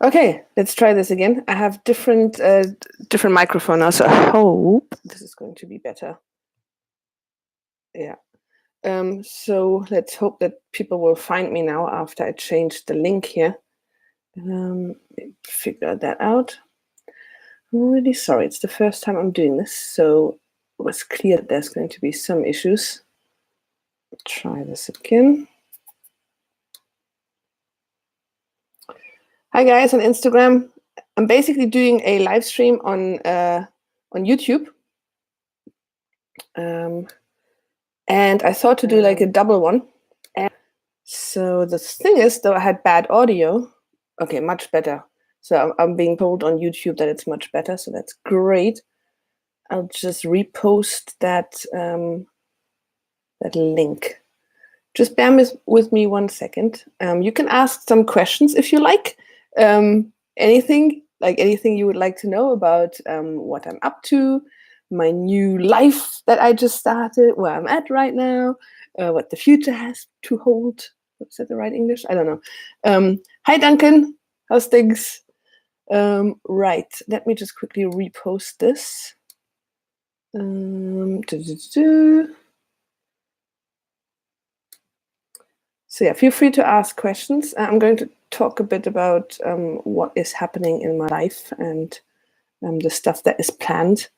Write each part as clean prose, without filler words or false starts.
Okay, let's try this again. I have different microphone now, so I hope this is going to be better. Yeah. So let's hope that people will find me now after I changed the link here. Figure that out. I'm really sorry. It's the first time I'm doing this, so it was clear that there's going to be some issues. Try this again. Hi guys on Instagram. I'm basically doing a live stream on YouTube. And I thought to do like a double one. And so the thing is, though, I had bad audio. Okay, much better. So I'm being told on YouTube that it's much better, so that's great. I'll just repost that that link. Just bear with me 1 second. You can ask some questions if you like. Anything you would like to know about what I'm up to, my new life that I just started, where I'm at right now, what the future has to hold. Is that the right English? I don't know. Hi, Duncan. How's things? Right. Let me just quickly repost this. So yeah, feel free to ask questions. I'm going to talk a bit about what is happening in my life and the stuff that is planned.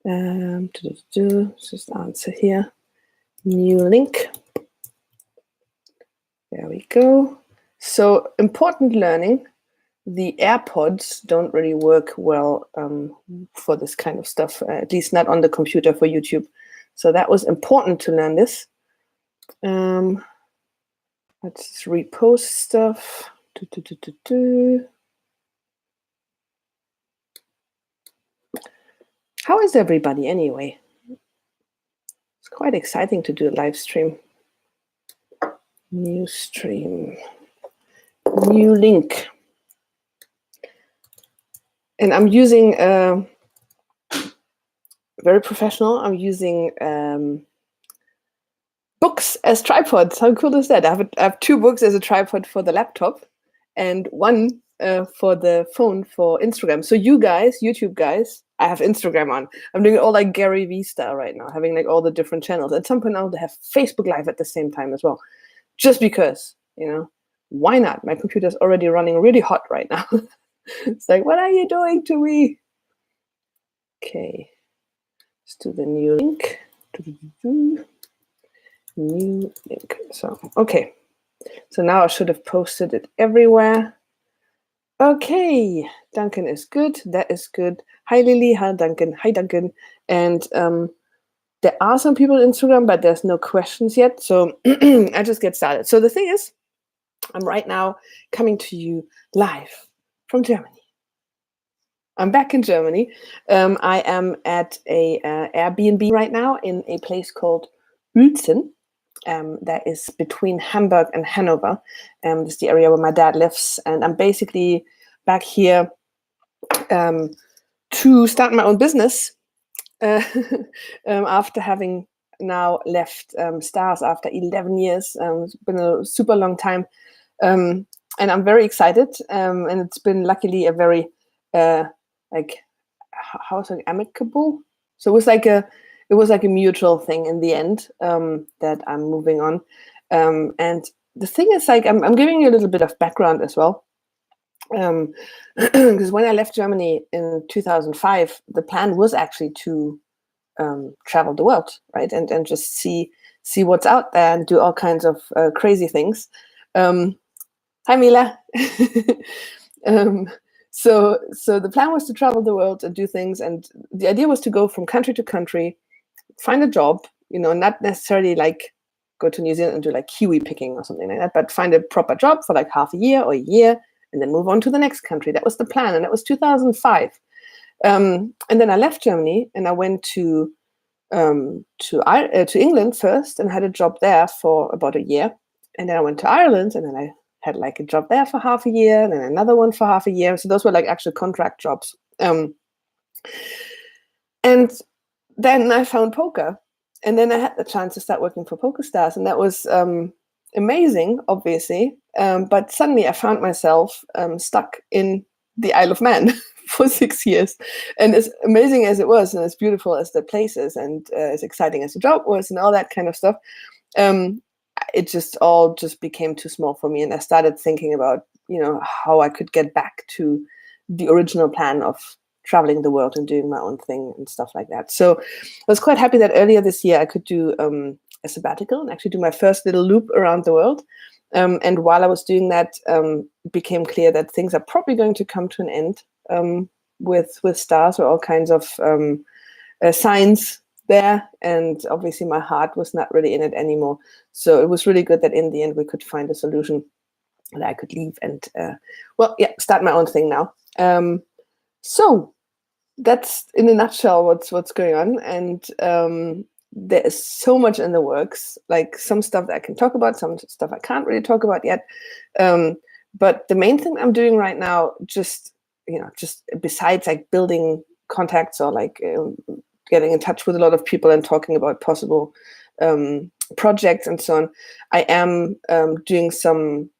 Just answer here. New link. There we go. So important learning. The AirPods don't really work well for this kind of stuff, at least not on the computer for YouTube. So that was important to learn this. Let's just repost stuff. How is everybody anyway? It's quite exciting to do a live stream. New stream. New link. And I'm using very professional. I'm using books as tripods. How cool is that? I have 2 books as a tripod for the laptop and 1 for the phone for Instagram. So you guys, YouTube guys, I have Instagram on. I'm doing it all like Gary Vee style right now, having like all the different channels. At some point I'll have Facebook Live at the same time as well. Just because, why not? My computer's already running really hot right now. It's like, what are you doing to me? Okay, let's do the new link. New link. So, okay. So now I should have posted it everywhere. Okay, Duncan is good. That is good. Hi, Lily. Hi, Duncan. Hi, Duncan. And there are some people on Instagram, but there's no questions yet. So I just get started. So the thing is, I'm right now coming to you live from Germany. I'm back in Germany. I am at a Airbnb right now in a place called Uelzen. That is between Hamburg and Hanover. This is the area where my dad lives. And I'm basically back here to start my own business after having now left Stars after 11 years. It's been a super long time. And I'm very excited. And it's been luckily a very, amicable. So it was like a mutual thing in the end that I'm moving on. And the thing is, like, I'm giving you a little bit of background as well. Because when I left Germany in 2005, the plan was actually to travel the world, right? And just see what's out there and do all kinds of crazy things. Hi, Mila. So the plan was to travel the world and do things. And the idea was to go from country to country, find a job, not necessarily like go to New Zealand and do like kiwi picking or something like that, but find a proper job for like half a year or a year and then move on to the next country. That was the plan. And that was 2005. And then I left Germany and I went to England first and had a job there for about a year. And then I went to Ireland and then I had like a job there for half a year and then another one for half a year. So those were like actual contract jobs. And then I found poker. And then I had the chance to start working for PokerStars. And that was amazing, obviously. But suddenly I found myself stuck in the Isle of Man for 6 years. And as amazing as it was, and as beautiful as the place is, and as exciting as the job was, and all that kind of stuff, um, it just all just became too small for me. And I started thinking about, how I could get back to the original plan of traveling the world and doing my own thing and stuff like that. So I was quite happy that earlier this year I could do a sabbatical and actually do my first little loop around the world. And while I was doing that, it became clear that things are probably going to come to an end with stars or all kinds of signs there. And obviously my heart was not really in it anymore. So it was really good that in the end we could find a solution that I could leave and, start my own thing now. So that's in a nutshell what's going on. And there is so much in the works, like some stuff that I can talk about, some stuff I can't really talk about yet. But the main thing I'm doing right now, just besides like building contacts or like getting in touch with a lot of people and talking about possible projects and so on, I am doing some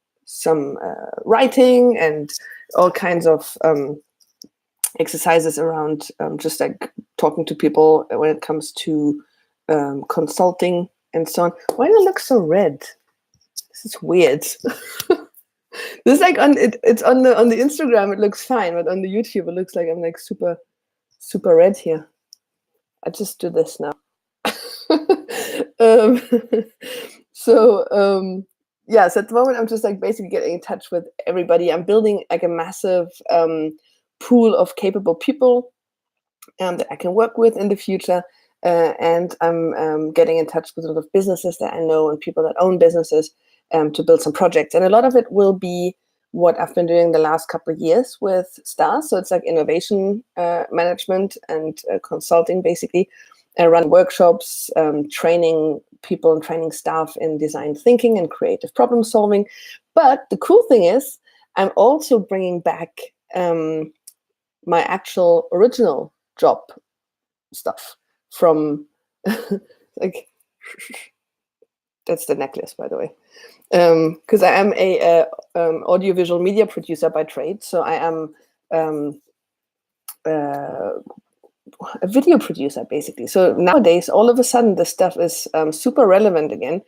writing and all kinds of exercises around just like talking to people when it comes to consulting and so on. Why do I look so red? This is weird. This is like it's on the Instagram it looks fine, but on the YouTube it looks like I'm like super red here. I just do this now. So at the moment I'm just like basically getting in touch with everybody. I'm building like a massive pool of capable people that I can work with in the future. And I'm getting in touch with a lot of businesses that I know and people that own businesses to build some projects. And a lot of it will be what I've been doing the last couple of years with STARS. So it's like innovation management and consulting, basically. Run workshops, training people and training staff in design thinking and creative problem solving. But the cool thing is I'm also bringing back my actual original job stuff from like that's the necklace, by the way, because I am a audiovisual media producer by trade. So I am a video producer, basically. So nowadays, all of a sudden, this stuff is super relevant again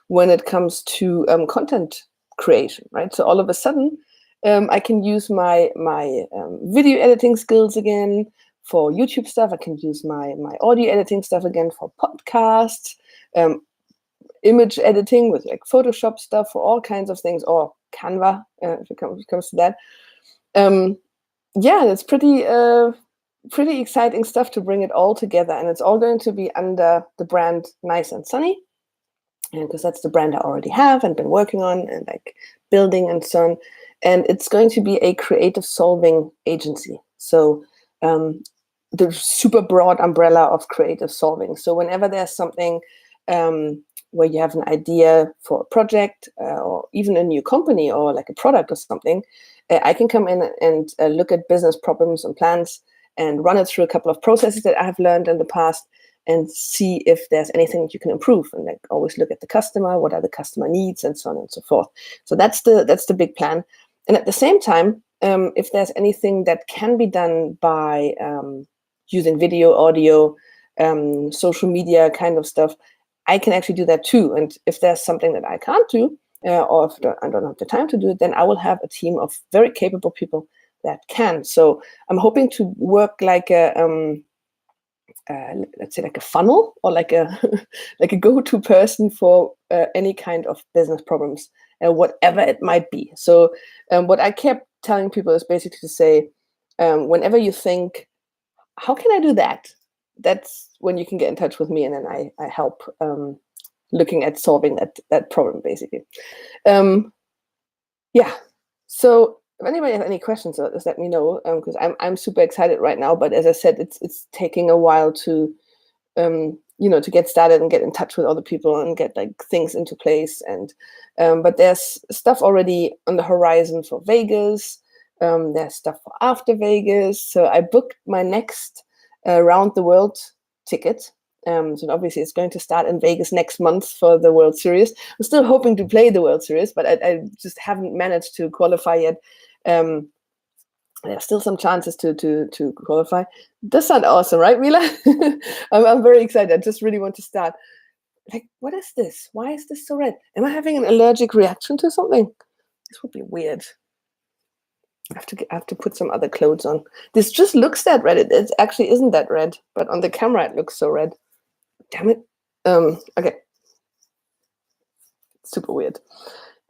when it comes to content creation, right? So all of a sudden, I can use my video editing skills again for YouTube stuff. I can use my audio editing stuff again for podcasts, image editing with like Photoshop stuff for all kinds of things, or Canva if it comes to that. It's pretty exciting stuff to bring it all together, and it's all going to be under the brand Nice and Sunny, because that's the brand I already have and been working on and like building and so on. And it's going to be a creative solving agency. So the super broad umbrella of creative solving. So whenever there's something where you have an idea for a project or even a new company or like a product or something, I can come in and look at business problems and plans and run it through a couple of processes that I have learned in the past and see if there's anything that you can improve, and like always look at the customer, what are the customer needs, and so on and so forth. So that's the big plan. And at the same time, if there's anything that can be done by using video, audio, social media kind of stuff, I can actually do that too. And if there's something that I can't do, or if I don't have the time to do it, then I will have a team of very capable people that can. So I'm hoping to work like a let's say like a funnel, or like a like a go-to person for any kind of business problems, whatever it might be. So what I kept telling people is basically to say, whenever you think, how can I do that? That's when you can get in touch with me, and then I help looking at solving that problem, basically. So if anybody has any questions, just let me know, because I'm super excited right now. But as I said, it's taking a while to to get started and get in touch with other people and get like things into place. And but there's stuff already on the horizon for Vegas. There's stuff for after Vegas. So I booked my next round the world ticket So obviously it's going to start in Vegas next month for the World Series. I'm still hoping to play the World Series, but I just haven't managed to qualify yet. There's still some chances to qualify. Does sound awesome, right, Mila? I'm very excited. I just really want to start. Like, what is this? Why is this so red? Am I having an allergic reaction to something? This would be weird. I have to put some other clothes on. This just looks that red. It actually isn't that red, but on the camera it looks so red. Damn it. Okay. Super weird.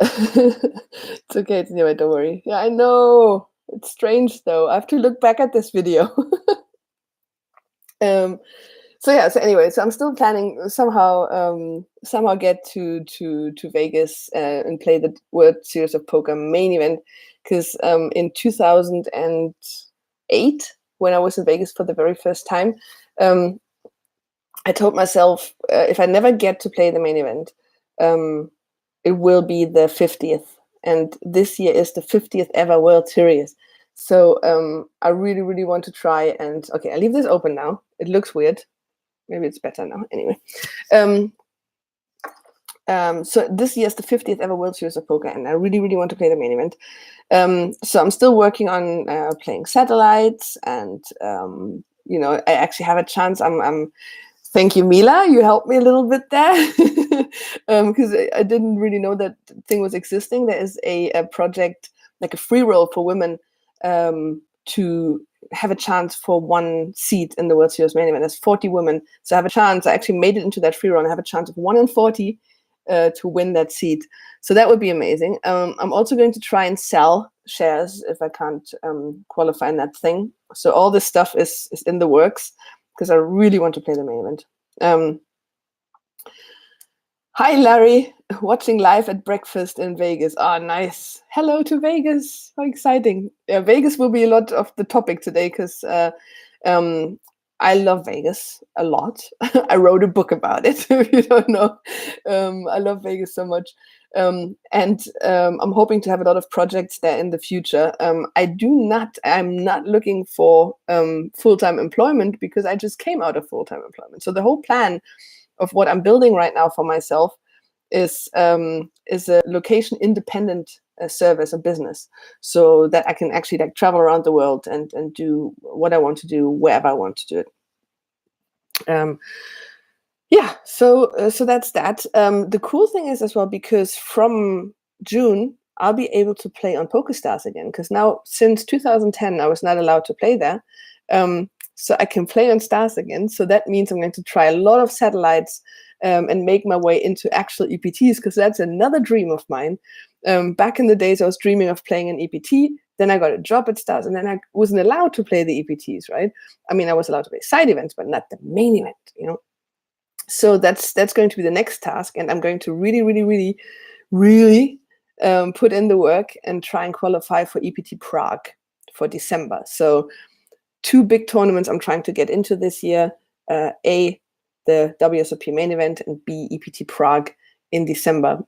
It's okay. It's anyway. Don't worry. Yeah, I know. It's strange though. I have to look back at this video. So yeah. So anyway, so I'm still planning somehow get to Vegas and play the World Series of Poker main event, because in 2008, when I was in Vegas for the very first time, I told myself if I never get to play the main event, it will be the 50th, and this year is the 50th ever World Series. So I really, really want to try. And okay, I leave this open now. It looks weird. Maybe it's better now. Anyway, so this year is the 50th ever World Series of Poker, and I really, really want to play the main event. So I'm still working on playing satellites, and I actually have a chance. Thank you, Mila. You helped me a little bit there, because I didn't really know that thing was existing. There is a project, like a free roll for women, to have a chance for one seat in the World Series main event. There's 40 women, so I have a chance. I actually made it into that free roll. I have a chance of 1 in 40 to win that seat. So that would be amazing. I'm also going to try and sell shares if I can't qualify in that thing. So all this stuff is in the works, because I really want to play the main event. Hi, Larry, watching live at breakfast in Vegas. Ah, nice. Hello to Vegas. How exciting. Yeah, Vegas will be a lot of the topic today, because I love Vegas a lot. I wrote a book about it, if you don't know. I love Vegas so much. And I'm hoping to have a lot of projects there in the future. I'm not looking for full-time employment, because I just came out of full-time employment. So the whole plan of what I'm building right now for myself is a location independent service, a business, so that I can actually like travel around the world and do what I want to do wherever I want to do it. Yeah, so that's that. The cool thing is as well, because from June I'll be able to play on PokerStars again, because now since 2010 I was not allowed to play there. So I can play on Stars again. So that means I'm going to try a lot of satellites and make my way into actual EPTs, because that's another dream of mine. Back in the days, I was dreaming of playing an EPT. Then I got a job at Stars, and then I wasn't allowed to play the EPTs, right? I mean, I was allowed to play side events, but not the main event, So that's going to be the next task, and I'm going to really, really, really, really put in the work and try and qualify for EPT Prague for December. So 2 big tournaments I'm trying to get into this year, A, the WSOP main event, and B, EPT Prague in December.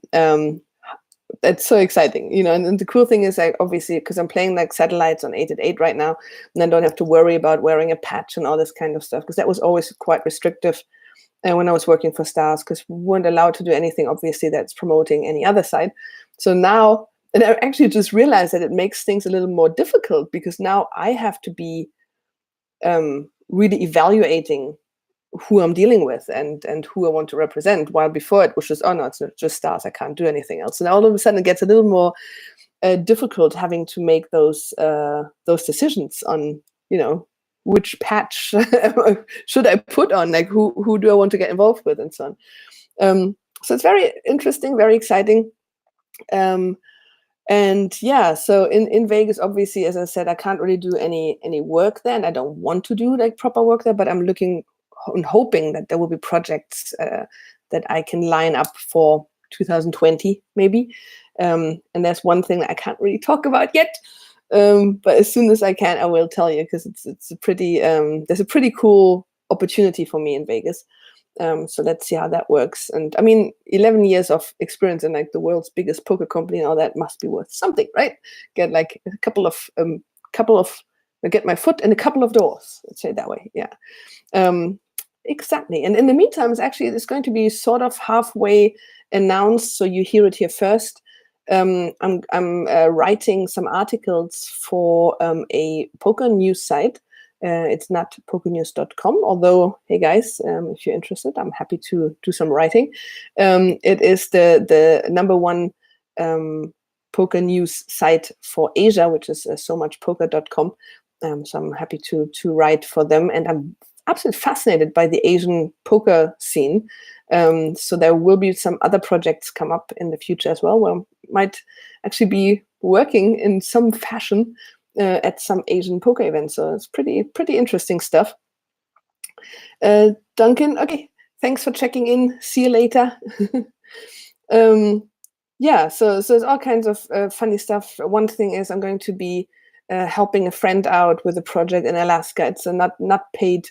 That's so exciting, and the cool thing is, like, obviously, because I'm playing like satellites on 8-8 right now, and I don't have to worry about wearing a patch and all this kind of stuff, because that was always quite restrictive when I was working for Stars, because we weren't allowed to do anything, obviously, that's promoting any other side. So now, and I actually just realized that it makes things a little more difficult, because now I have to be really evaluating who I'm dealing with and who I want to represent, while before it was just, oh no, it's not just Stars, I can't do anything else. And all of a sudden it gets a little more difficult having to make those decisions on, which patch should I put on, like who do I want to get involved with, and so on. So it's very interesting, very exciting. And yeah, so in Vegas, obviously, as I said, I can't really do any work there, and I don't want to do like proper work there, but I'm looking and hoping that there will be projects that I can line up for 2020 maybe. And there's one thing that I can't really talk about yet, but as soon as I can, I will tell you, because it's a pretty there's a pretty cool opportunity for me in Vegas. So let's see how that works. And I mean, 11 years of experience in like the world's biggest poker company and all that must be worth something, right? Get like a couple of get my foot in a couple of doors, let's say it that way. Yeah. Exactly. And in the meantime, it's going to be sort of halfway announced, so you hear it here first. I'm writing some articles for a poker news site. It's not pokernews.com, although, hey guys, if you're interested, I'm happy to do some writing. It is the number one poker news site for Asia, which is somuchpoker.com. So I'm happy to write for them, and I'm absolutely fascinated by the Asian poker scene. So there will be some other projects come up in the future as well, where I might actually be working in some fashion at some Asian poker events. So it's pretty interesting stuff. Duncan, okay, thanks for checking in. See you later. Yeah, so there's all kinds of funny stuff. One thing is I'm going to be helping a friend out with a project in Alaska. It's a not paid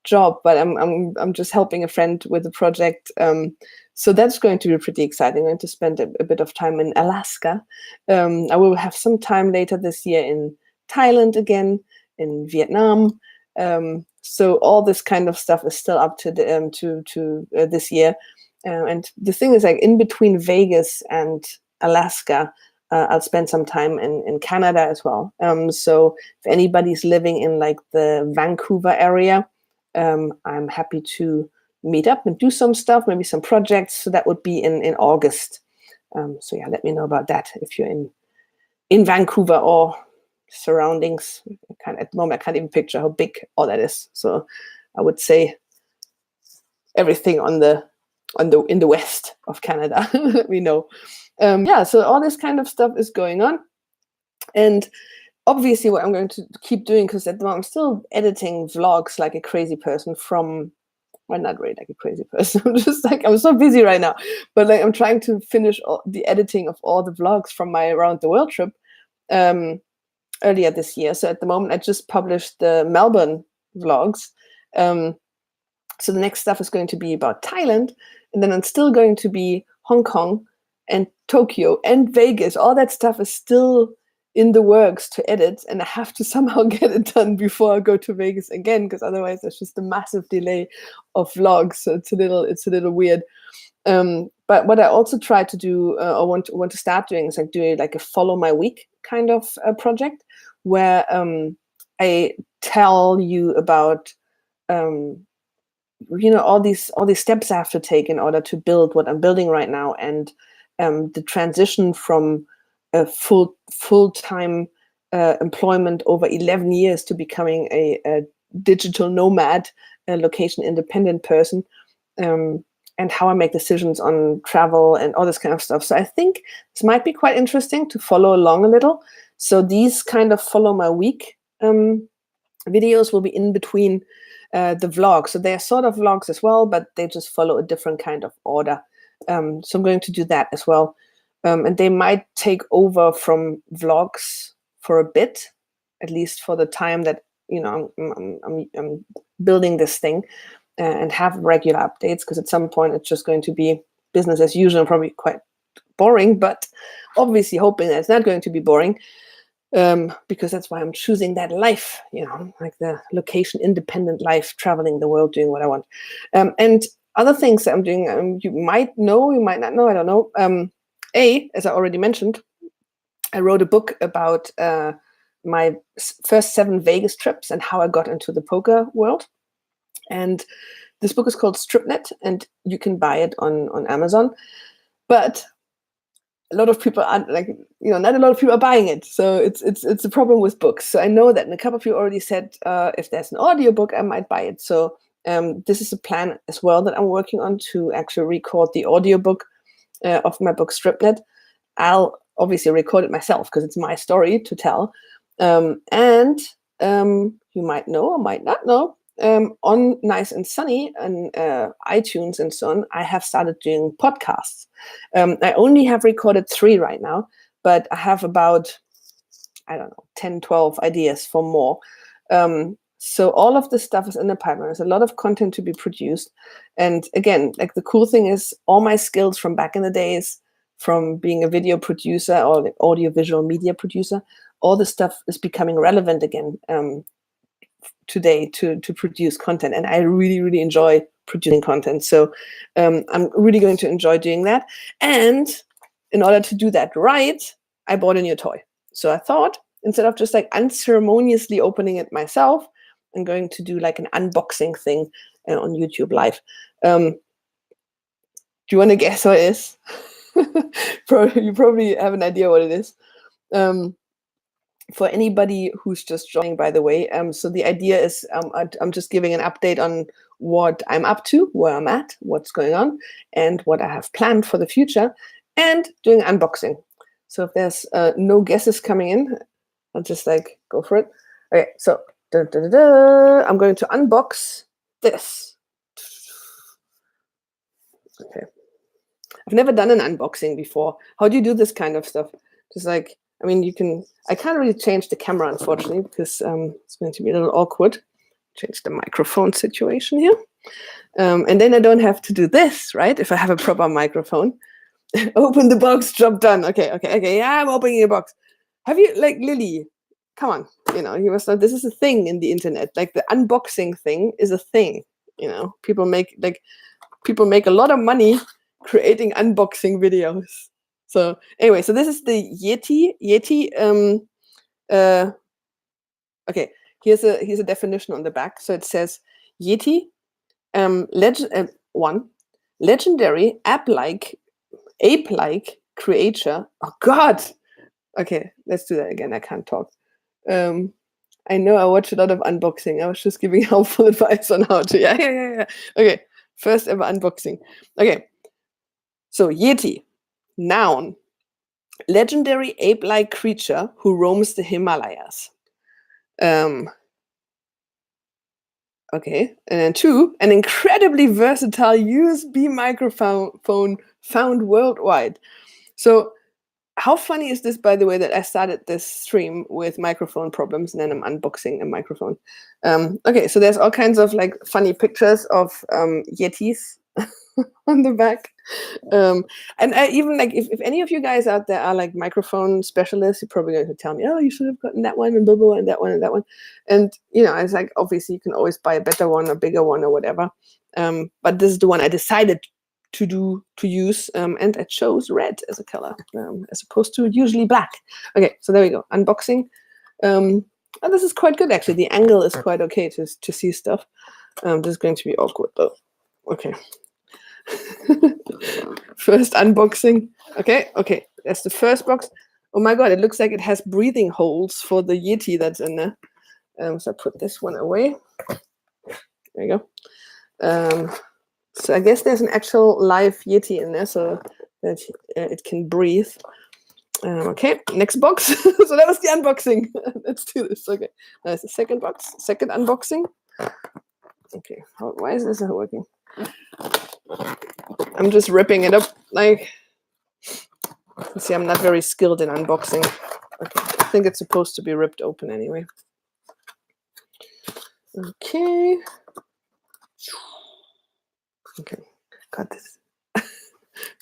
job, but I'm just helping a friend with a project. So that's going to be pretty exciting. I'm going to spend a bit of time in Alaska. I will have some time later this year in Thailand again, in Vietnam. So all this kind of stuff is still up to this year. And the thing is, like, in between Vegas and Alaska, I'll spend some time in Canada as well. So if anybody's living in like the Vancouver area, I'm happy to meet up and do some stuff, maybe some projects. So that would be in August. So yeah, let me know about that if you're in Vancouver or surroundings. At the moment, I can't even picture how big all that is. So I would say everything in the west of Canada. Let me know. Yeah, so all this kind of stuff is going on. And obviously what I'm going to keep doing, because at the moment I'm still editing vlogs like a crazy person well, not really like a crazy person. I'm so busy right now. But like I'm trying to finish the editing of all the vlogs from my around the world trip earlier this year. So at the moment I just published the Melbourne vlogs. So the next stuff is going to be about Thailand, and then I'm still going to be Hong Kong and Tokyo and Vegas. All that stuff is still in the works to edit, and I have to somehow get it done before I go to Vegas again, because otherwise there's just a massive delay of vlogs. So it's a little weird. But what I also try to do, or want to start doing, is like doing like a follow my week kind of project, where I tell you about all these steps I have to take in order to build what I'm building right now, and the transition from a full-time employment over 11 years to becoming a digital nomad, a location independent person, and how I make decisions on travel and all this kind of stuff. So I think this might be quite interesting to follow along a little. So these kind of follow my week videos will be in between the vlogs. So they're sort of vlogs as well, but they just follow a different kind of order. So I'm going to do that as well. And they might take over from vlogs for a bit, at least for the time that I'm building this thing, and have regular updates, because at some point it's just going to be business as usual, probably quite boring, but obviously hoping that it's not going to be boring. Because that's why I'm choosing that life, like the location independent life, traveling the world, doing what I want. And other things that I'm doing, you might know, you might not know, I don't know. As I already mentioned, I wrote a book about my first 7 Vegas trips and how I got into the poker world. And this book is called Stripnet, and you can buy it on Amazon. But a lot of people aren't not a lot of people are buying it. So it's a problem with books. So I know that, and a couple of you already said if there's an audiobook, I might buy it. So this is a plan as well that I'm working on, to actually record the audiobook of my book Stripnet. I'll obviously record it myself because it's my story to tell. And you might know or might not know, on Nice and Sunny and iTunes and so on, I have started doing podcasts. I only have recorded 3 right now, but I have about, 10, 12 ideas for more. So all of this stuff is in the pipeline. There's a lot of content to be produced. And again, like, the cool thing is, all my skills from back in the days, from being a video producer or the audio visual media producer, all this stuff is becoming relevant again. today to produce content, and I really, really enjoy producing content. So I'm really going to enjoy doing that. And in order to do that right, I bought a new toy. So I thought, instead of just like unceremoniously opening it myself, I'm going to do like an unboxing thing on YouTube Live. Do you want to guess what it is? You probably have an idea what it is. For anybody who's just joining, by the way, so the idea is I'm just giving an update on what I'm up to, where I'm at, what's going on, and what I have planned for the future, and doing unboxing. So if there's no guesses coming in, I'll just like go for it. Okay, so I'm going to unbox this. Okay. I've never done an unboxing before. How do you do this kind of stuff? Just like, I mean, I can't really change the camera, unfortunately, because it's going to be a little awkward. Change the microphone situation here. And then I don't have to do this, right? If I have a proper microphone. Open the box, job done. Okay. Yeah, I'm opening the box. Have you, like, Lily, come on. You must know this is a thing in the internet. Like, the unboxing thing is a thing. People make a lot of money creating unboxing videos. So anyway, so this is the Yeti. Okay, here's a definition on the back. So it says Yeti, legendary ape-like creature. Oh God. Okay, let's do that again. I can't talk. I know I watch a lot of unboxing. I was just giving helpful advice on how to. Yeah. Okay, first ever unboxing. Okay, so Yeti, noun, legendary ape-like creature who roams the Himalayas. Okay, and then 2, an incredibly versatile USB microphone found worldwide. So how funny is this, by the way, that I started this stream with microphone problems and then I'm unboxing a microphone. Okay, so there's all kinds of like funny pictures of Yetis on the back. And I even like, if any of you guys out there are like microphone specialists, you're probably going to tell me, oh, you should have gotten that one and blah, blah, and that one and that one. And, it's like, obviously you can always buy a better one, a bigger one or whatever. But this is the one I decided to use, and it shows red as a color, as opposed to usually black. Okay, so there we go, unboxing. And this is quite good, actually. The angle is quite okay to see stuff. This is going to be awkward, though. Okay. First unboxing. Okay, that's the first box. Oh my God, it looks like it has breathing holes for the Yeti that's in there. So I put this one away. There you go. So I guess there's an actual live Yeti in there so that it can breathe. Okay, next box. So that was the unboxing. Let's do this. Okay, there's the second box, second unboxing. Okay, why is this not working? I'm just ripping it up. Like, you see, I'm not very skilled in unboxing. Okay, I think it's supposed to be ripped open anyway. Okay. God, this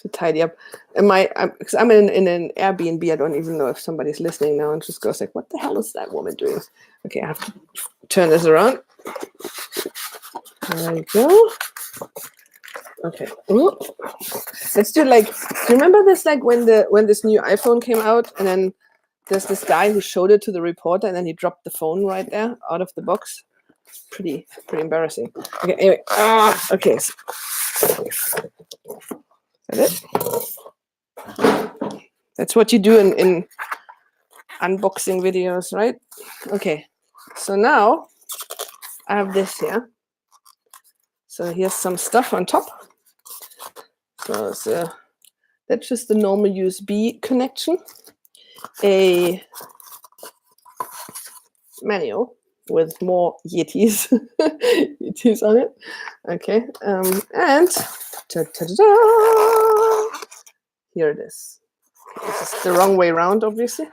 to tidy up. Because I'm in an Airbnb. I don't even know if somebody's listening now and just goes like, what the hell is that woman doing? Okay, I have to turn this around. There we go. Okay. Ooh. Let's do like, do you remember this, like when this new iPhone came out and then there's this guy who showed it to the reporter and then he dropped the phone right there out of the box? Pretty embarrassing. Okay, anyway. Okay. Is that it? That's what you do in unboxing videos, right? Okay. So now I have this here. So here's some stuff on top. So that's just the normal USB connection. A manual with more Yetis, Yetis on it. Okay, and here it is. This is the wrong way around, obviously.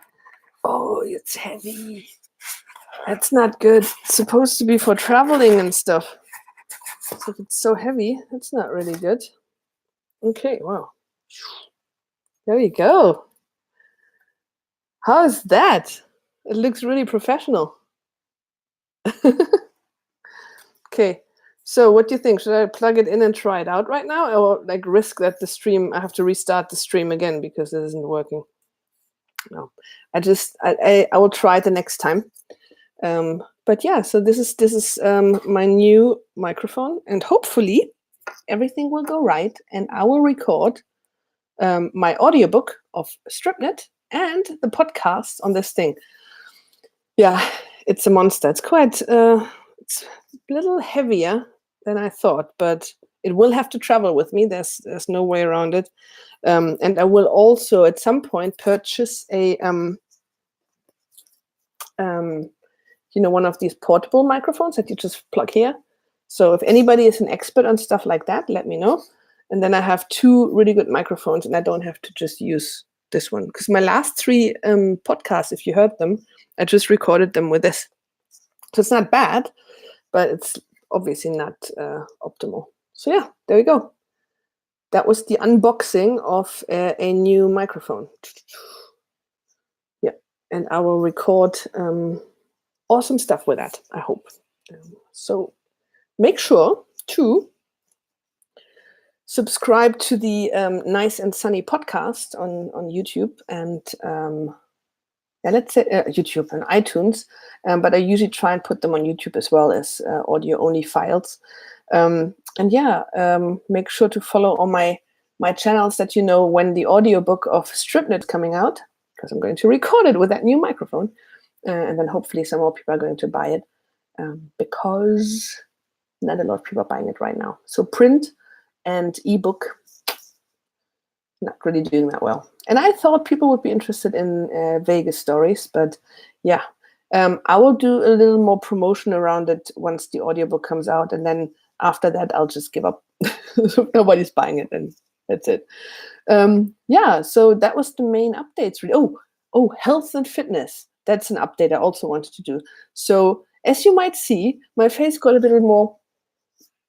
Oh, it's heavy. That's not good. It's supposed to be for traveling and stuff. So if it's so heavy, that's not really good. Okay, wow. There you go. How's that? It looks really professional. Okay. So what do you think? Should I plug it in and try it out right now, or like risk that the stream? I have to restart the stream again because it isn't working. No, I will try it the next time. But yeah, so this is my new microphone, and hopefully everything will go right, and I will record my audiobook of StripNet and the podcast on this thing. Yeah, it's a monster. It's quite it's a little heavier than I thought, but it will have to travel with me. There's no way around it. And I will also at some point purchase a one of these portable microphones that you just plug here. So if anybody is an expert on stuff like that, let me know. And then I have 2 really good microphones, and I don't have to just use this one. Because my last 3 podcasts, if you heard them, I just recorded them with this. So it's not bad, but it's obviously not optimal. So yeah, there we go. That was the unboxing of a new microphone. Yeah, and I will record awesome stuff with that, I hope. So make sure to subscribe to the Nice and Sunny podcast on YouTube and let's say YouTube and iTunes. But I usually try and put them on YouTube as well as audio-only files. And yeah, make sure to follow all my channels that you know when the audiobook of StripNet is coming out, because I'm going to record it with that new microphone. And then hopefully some more people are going to buy it because not a lot of people are buying it right now. So print and ebook, not really doing that well. And I thought people would be interested in Vegas stories, but yeah, I will do a little more promotion around it once the audiobook comes out. And then after that, I'll just give up. Nobody's buying it, and that's it. Yeah, so that was the main updates. Oh, health and fitness. That's an update I also wanted to do. So as you might see, my face got a little more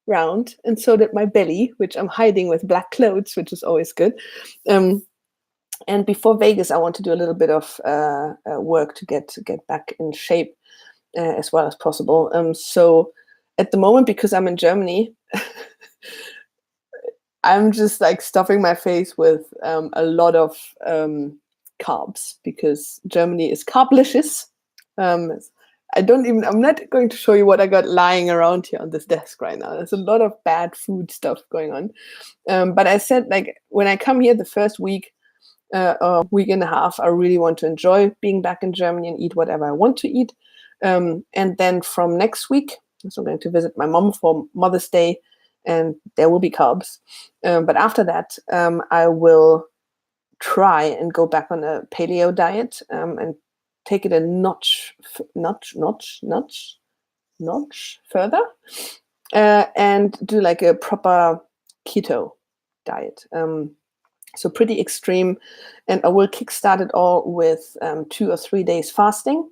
round, and so did my belly, which I'm hiding with black clothes, which is always good. And before Vegas, I want to do a little bit of work to get back in shape as well as possible. So at the moment, because I'm in Germany, I'm just like stuffing my face with a lot of carbs, because Germany is carblicious. I'm not going to show you what I got lying around here on this desk right now. There's a lot of bad food stuff going on. But I said, like, when I come here the first week or week and a half, I really want to enjoy being back in Germany and eat whatever I want to eat. And then from next week, so I'm going to visit my mom for Mother's Day, and there will be carbs. But after that, I will try and go back on a paleo diet and take it a notch further and do like a proper keto diet. So pretty extreme, and I will kickstart it all with 2 or 3 days fasting,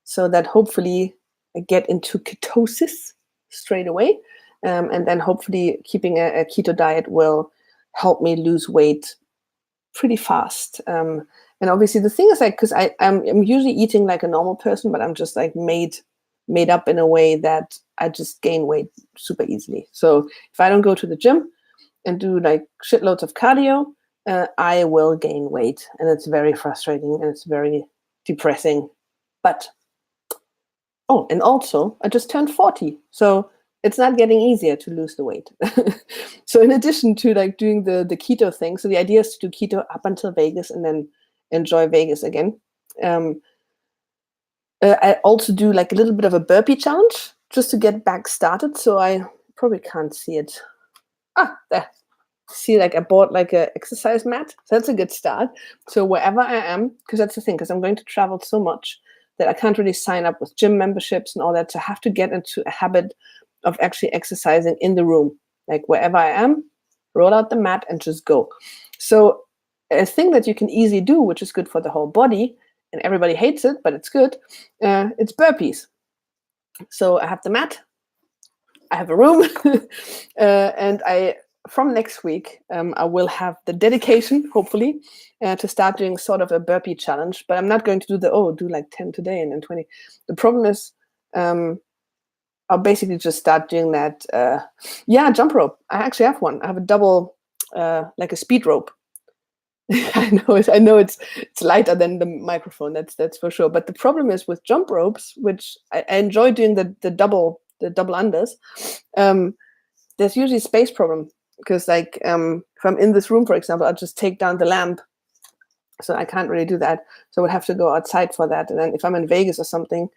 so that hopefully I get into ketosis straight away, and then hopefully keeping a keto diet will help me lose weight pretty fast. And obviously the thing is, like, because I'm usually eating like a normal person, but I'm just like made up in a way that I just gain weight super easily. So if I don't go to the gym and do like shitloads of cardio, I will gain weight, and it's very frustrating and it's very depressing. But and also I just turned 40, so it's not getting easier to lose the weight. So in addition to like doing the keto thing, so the idea is to do keto up until Vegas and then enjoy Vegas again. I also do like a little bit of a burpee challenge just to get back started. So I probably can't see it. There. See, like I bought like a exercise mat. So that's a good start. So wherever I am, because that's the thing, because I'm going to travel so much that I can't really sign up with gym memberships and all that. So I have to get into a habit of actually exercising in the room. Like wherever I am, roll out the mat and just go. So a thing that you can easily do, which is good for the whole body, and everybody hates it, but it's good, it's burpees. So I have the mat, I have a room, and from next week, I will have the dedication, hopefully, to start doing sort of a burpee challenge. But I'm not going to do do like 10 today and then 20. The problem is I'll basically just start doing that. Yeah, jump rope. I actually have one. I have a double, like a speed rope. I know it's lighter than the microphone. That's for sure. But the problem is with jump ropes, which I enjoy doing the double unders. There's usually a space problem because like if I'm in this room, for example, I'll just take down the lamp, so I can't really do that. So I would have to go outside for that. And then if I'm in Vegas or something,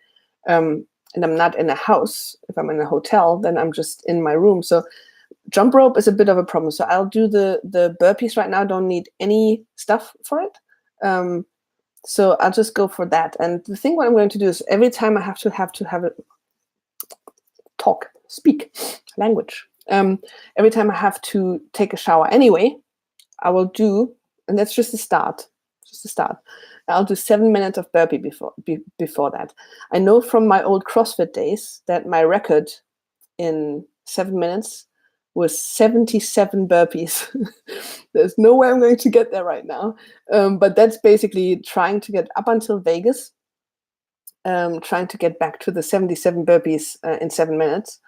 and I'm not in a house, if I'm in a hotel, then I'm just in my room. So jump rope is a bit of a problem. So I'll do the burpees right now. Don't need any stuff for it. So I'll just go for that. And the thing what I'm going to do is every time I have to have it speak language. Every time I have to take a shower anyway, I will do, and that's just a start. I'll do 7 minutes of burpee before that. I know from my old CrossFit days that my record in 7 minutes was 77 burpees. There's no way I'm going to get there right now. But that's basically trying to get up until Vegas, trying to get back to the 77 burpees in 7 minutes.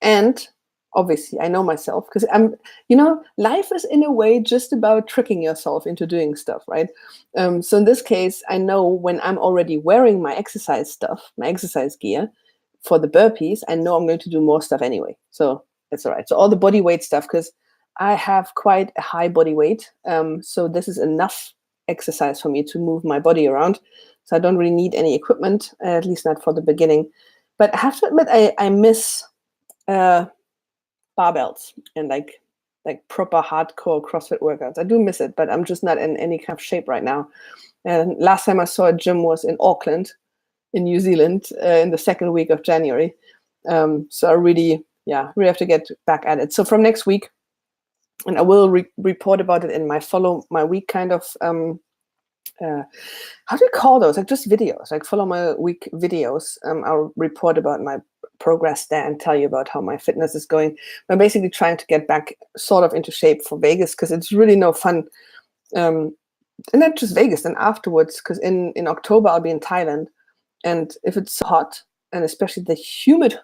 And obviously, I know myself because life is in a way just about tricking yourself into doing stuff, right? So in this case, I know when I'm already wearing my exercise stuff, my exercise gear for the burpees, I know I'm going to do more stuff anyway. So it's all right. So all the body weight stuff, because I have quite a high body weight. So this is enough exercise for me to move my body around. So I don't really need any equipment, at least not for the beginning. But I have to admit, I miss barbells and like proper hardcore CrossFit workouts. I do miss it, but I'm just not in any kind of shape right now. And last time I saw a gym was in Auckland, in New Zealand, in the second week of January. So I really have to get back at it. So from next week, and I will report about it in my follow my week kind of, how do you call those? Like just videos, like follow my week videos. I'll report about my progress there and tell you about how my fitness is going. I'm basically trying to get back sort of into shape for Vegas because it's really no fun. And not just Vegas, then afterwards, because in October I'll be in Thailand. And if it's so hot, and especially the humid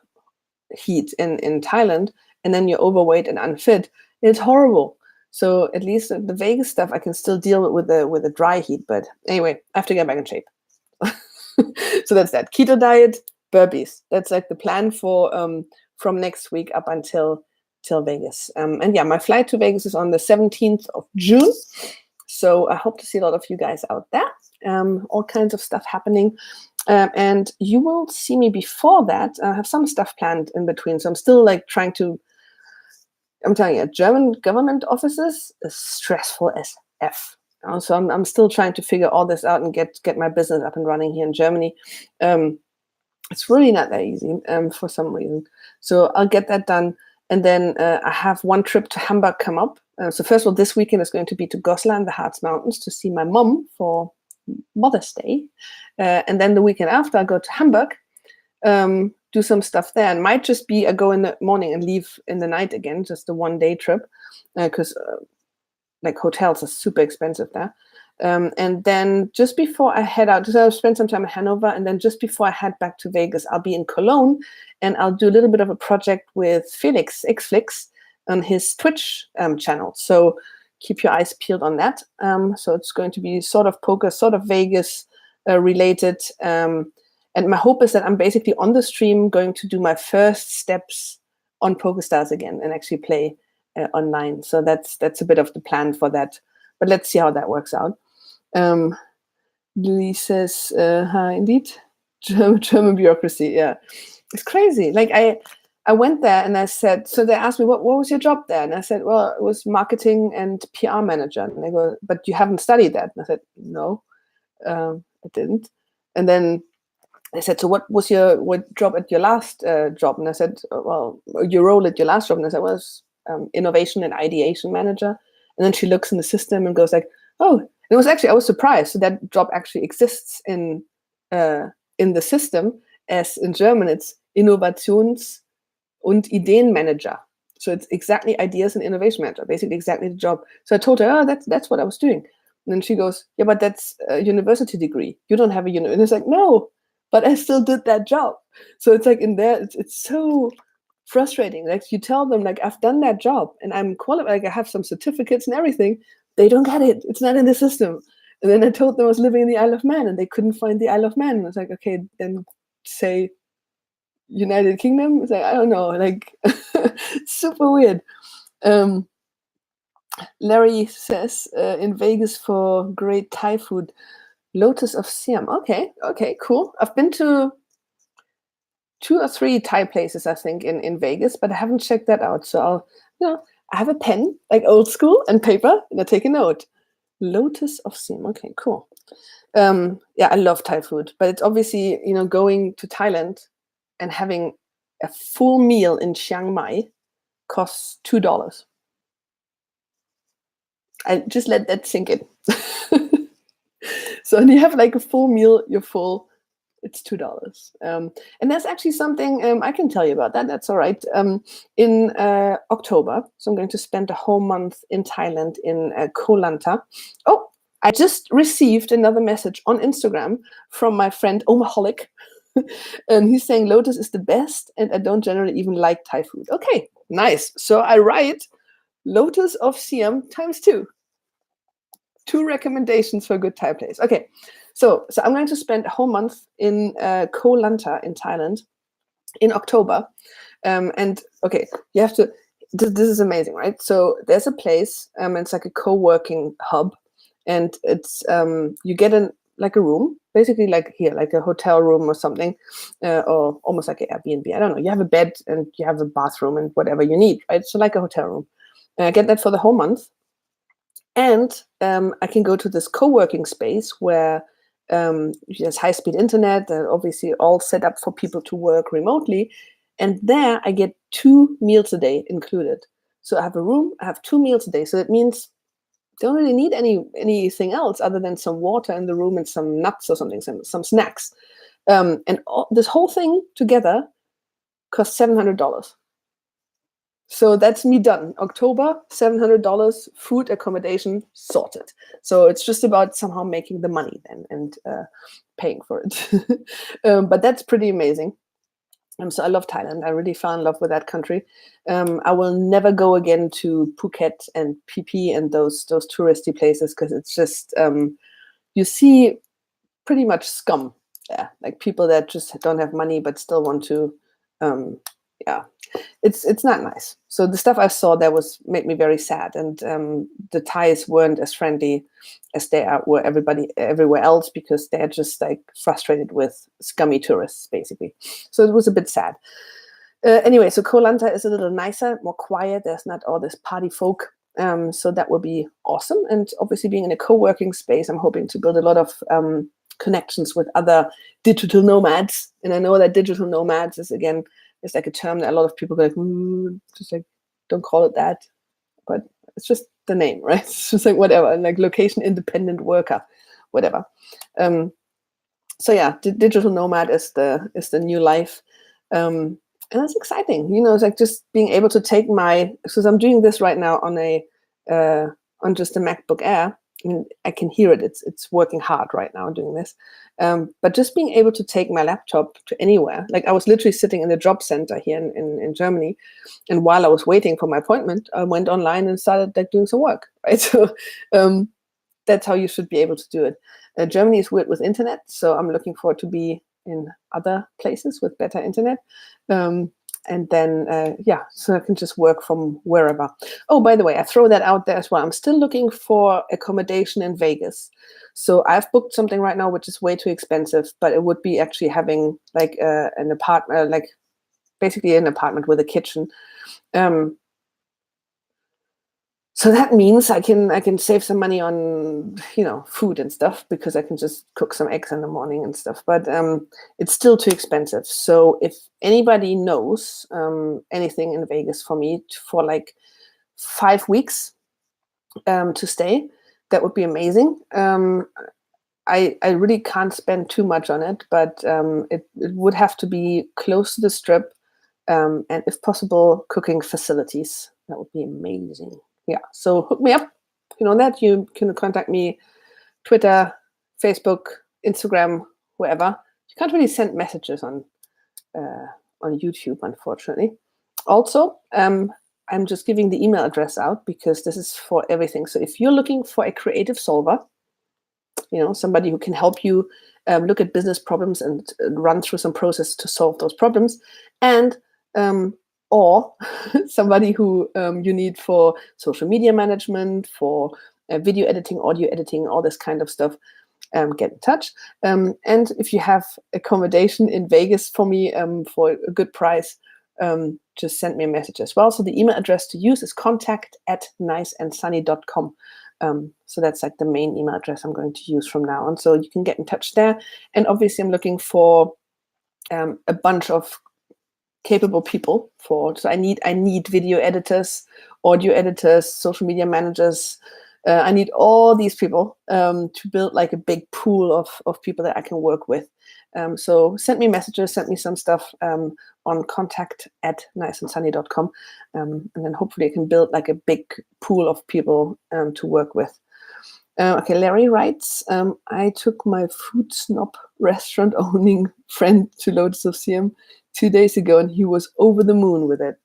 heat in Thailand, and then you're overweight and unfit, it's horrible. So at least the Vegas stuff I can still deal with the dry heat. But anyway, I have to get back in shape. So that's that. Keto diet, burpees. That's like the plan for from next week up until Vegas. And yeah, my flight to Vegas is on the 17th of June. So I hope to see a lot of you guys out there. All kinds of stuff happening. And you will see me before that. I have some stuff planned in between. So I'm still like trying to, I'm telling you, German government offices is stressful as F. So I'm still trying to figure all this out and get my business up and running here in Germany. It's really not that easy for some reason. So I'll get that done. And then I have one trip to Hamburg come up. So first of all, this weekend is going to be to Goslar in the Harz Mountains to see my mom for Mother's Day. And then the weekend after, I go to Hamburg, do some stuff there. And might just be I go in the morning and leave in the night again, just a one-day trip, because like hotels are super expensive there. And then just before I head out, so I'll spend some time in Hanover, and then just before I head back to Vegas, I'll be in Cologne, and I'll do a little bit of a project with Felix Xflix on his Twitch channel. So keep your eyes peeled on that. So it's going to be sort of poker, sort of Vegas related. And my hope is that I'm basically on the stream going to do my first steps on PokerStars again and actually play online. So that's a bit of the plan for that. But let's see how that works out. Lee says, hi, indeed. German bureaucracy, yeah. It's crazy. Like I went there and I said, so they asked me, what was your job there? And I said, well, it was marketing and PR manager. And they go, but you haven't studied that. And I said, no, I didn't. And then they said, so what was your job at your last job? And I said, well, your role at your last job. And I said, well, it was innovation and ideation manager. And then she looks in the system and goes like, oh, and it was actually, I was surprised. So that job actually exists in the system, as in German, it's Innovations- und Ideenmanager. So it's exactly ideas and innovation manager, basically exactly the job. So I told her, oh, that's what I was doing. And then she goes, yeah, but that's a university degree. You don't have a university. And it's like, no, but I still did that job. So it's like in there, it's so frustrating. Like you tell them, like, I've done that job and I'm qualified, like I have some certificates and everything. They don't get it. It's not in the system. And then I told them I was living in the Isle of Man and they couldn't find the Isle of Man. And I was like, okay, then say United Kingdom. It's like, I don't know, like super weird. Larry says in Vegas for great Thai food, Lotus of Siam. Okay, cool. I've been to 2 or 3 Thai places, I think, in Vegas, but I haven't checked that out. So I have a pen, like old school, and paper, and I take a note. Lotus of Siam. Okay, cool. Yeah, I love Thai food, but it's obviously, going to Thailand and having a full meal in Chiang Mai costs $2. I just let that sink in. So when you have like a full meal, you're full. It's $2. And there's actually something I can tell you about that. That's all right. In October, so I'm going to spend a whole month in Thailand in Koh Lanta. Oh, I just received another message on Instagram from my friend Omaholic. And he's saying Lotus is the best, and I don't generally even like Thai food. Okay, nice. So I write Lotus of Siam times 2. 2 recommendations for a good Thai place. Okay, so I'm going to spend a whole month in Koh Lanta in Thailand in October. And okay, you have to, this is amazing, right? So there's a place, it's like a co-working hub, and it's, you get like a room, basically like here, like a hotel room or something, or almost like an Airbnb. I don't know. You have a bed and you have a bathroom and whatever you need, right? So like a hotel room. And I get that for the whole month. And I can go to this co-working space where there's high-speed internet, obviously all set up for people to work remotely. And there I get 2 meals a day included. So I have a room, I have 2 meals a day. So that means I don't really need anything else other than some water in the room and some nuts or something, some snacks. And this whole thing together costs $700. So that's me done. October, $700, food, accommodation, sorted. So it's just about somehow making the money then and paying for it. But that's pretty amazing. So I love Thailand. I really fell in love with that country. I will never go again to Phuket and Phi Phi and those touristy places because it's just, you see pretty much scum there, like people that just don't have money but still want to, yeah. It's not nice. So the stuff I saw there made me very sad, and the Thais weren't as friendly as they were everywhere else because they're just like frustrated with scummy tourists, basically. So it was a bit sad. Anyway, so Koh Lanta is a little nicer, more quiet. There's not all this party folk. So that will be awesome. And obviously, being in a co-working space, I'm hoping to build a lot of connections with other digital nomads. And I know that digital nomads is again. It's like a term that a lot of people go like, just like, don't call it that. But it's just the name, right? It's just like whatever, like location independent worker, whatever. So yeah, digital nomad is the new life. And that's exciting. It's like just being able to take because I'm doing this right now on just a MacBook Air. I mean, I can hear it. It's working hard right now doing this. But just being able to take my laptop to anywhere. Like I was literally sitting in the job center here in Germany. And while I was waiting for my appointment, I went online and started like doing some work, right? So that's how you should be able to do it. Germany is weird with internet. So I'm looking forward to be in other places with better internet. And then, so I can just work from wherever. Oh, by the way, I throw that out there as well. I'm still looking for accommodation in Vegas. So I've booked something right now, which is way too expensive, but it would be actually having like an apartment, like basically an apartment with a kitchen. So that means I can save some money on food and stuff because I can just cook some eggs in the morning and stuff. But it's still too expensive. So if anybody knows anything in Vegas for me for like 5 weeks to stay, that would be amazing. I really can't spend too much on it, but it would have to be close to the strip, and if possible, cooking facilities. That would be amazing. Yeah, so hook me up. That you can contact me, Twitter, Facebook, Instagram, wherever. You can't really send messages on YouTube, unfortunately. Also, I'm just giving the email address out because this is for everything. So if you're looking for a creative solver, somebody who can help you look at business problems and run through some process to solve those problems, and or somebody who you need for social media management, for video editing, audio editing, all this kind of stuff, get in touch. And if you have accommodation in Vegas for me for a good price, just send me a message as well. So the email address to use is contact@niceandsunny.com. So that's like the main email address I'm going to use from now on. So you can get in touch there. And obviously I'm looking for a bunch of capable people so I need video editors, audio editors, social media managers. I need all these people to build like a big pool of people that I can work with. So send me messages, send me some stuff on contact@niceandsunny.com, and then hopefully I can build like a big pool of people to work with. Okay, Larry writes, I took my food snob restaurant owning friend to Lotus of Siam 2 days ago, and he was over the moon with it.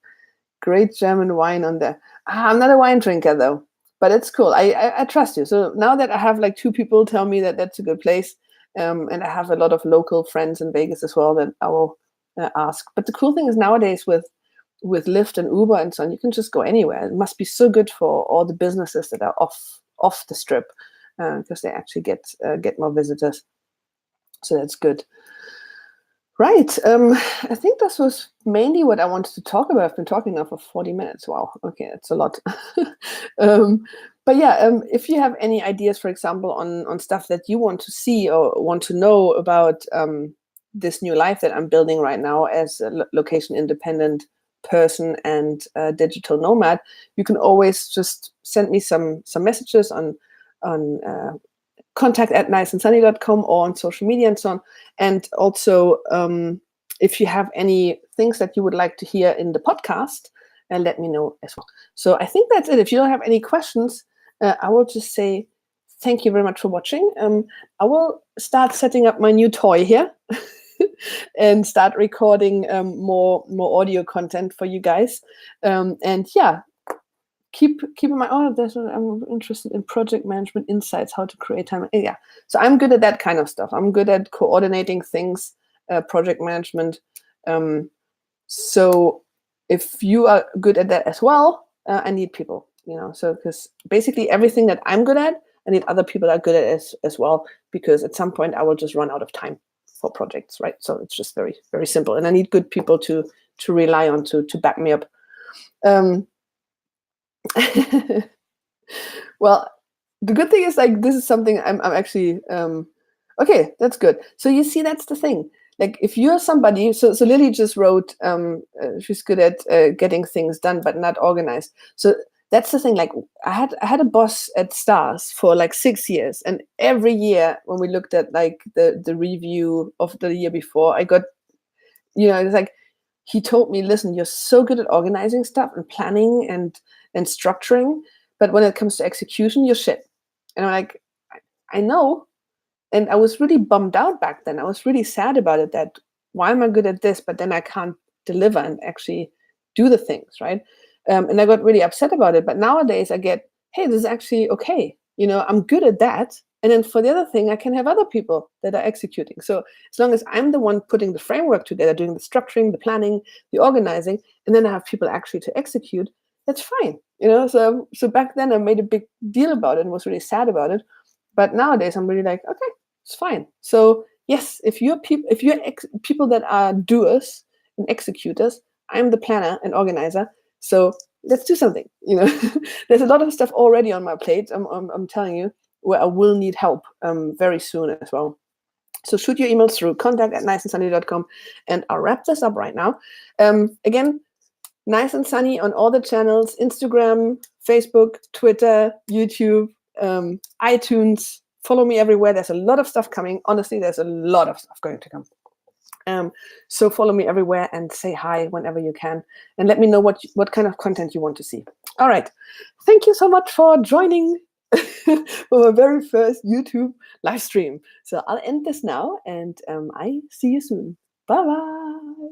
Great German wine on there. I'm not a wine drinker though, but it's cool. I trust you. So now that I have like 2 people tell me that that's a good place, and I have a lot of local friends in Vegas as well, that I will ask. But the cool thing is nowadays with Lyft and Uber and so on, you can just go anywhere. It must be so good for all the businesses that are off the strip, because they actually get more visitors. So that's good. Right. I think this was mainly what I wanted to talk about. I've been talking now for 40 minutes. Wow. Okay, that's a lot. But yeah, if you have any ideas, for example, on stuff that you want to see or want to know about this new life that I'm building right now as a location independent person and digital nomad, you can always just send me some messages on contact@niceandsunny.com or on social media and so on. And also, if you have any things that you would like to hear in the podcast, let me know as well. So I think that's it. If you don't have any questions, I will just say thank you very much for watching. I will start setting up my new toy here and start recording more audio content for you guys. And yeah, keep in mind, I'm interested in project management insights, how to create time. Yeah, so I'm good at that kind of stuff. I'm good at coordinating things, project management. So if you are good at that as well, I need people, so because basically everything that I'm good at, I need other people that are good at it as well, because at some point I will just run out of time for projects, right? So it's just very, very simple. And I need good people to rely on to back me up. Well, the good thing is, like, this is something I'm actually okay, that's good. So you see, that's the thing. Like, if you're somebody, so Lily just wrote, she's good at getting things done but not organized. So that's the thing. Like, I had a boss at Stars for like 6 years, and every year when we looked at like the review of the year before, I got, it's like, he told me, listen, you're so good at organizing stuff and planning and structuring, but when it comes to execution, you're shit. And I'm like, I know. And I was really bummed out back then. I was really sad about it, that why am I good at this, but then I can't deliver and actually do the things, right? And I got really upset about it. But nowadays I get, hey, this is actually okay. I'm good at that. And then for the other thing, I can have other people that are executing. So as long as I'm the one putting the framework together, doing the structuring, the planning, the organizing, and then I have people actually to execute, that's fine. So back then I made a big deal about it and was really sad about it. But nowadays I'm really like, okay, it's fine. So yes, if you're people that are doers and executors, I'm the planner and organizer. So let's do something. There's a lot of stuff already on my plate. I'm telling you, where I will need help very soon as well. So shoot your emails through contact@niceandsunny.com, and I'll wrap this up right now. Again, Nice and Sunny on all the channels: Instagram, Facebook, Twitter, YouTube, iTunes. Follow me everywhere. There's a lot of stuff coming. Honestly, there's a lot of stuff going to come. So follow me everywhere and say hi whenever you can, and let me know what kind of content you want to see. All right. Thank you so much for joining for my very first YouTube live stream. So I'll end this now, and I see you soon. Bye bye.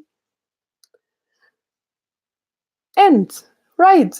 And right.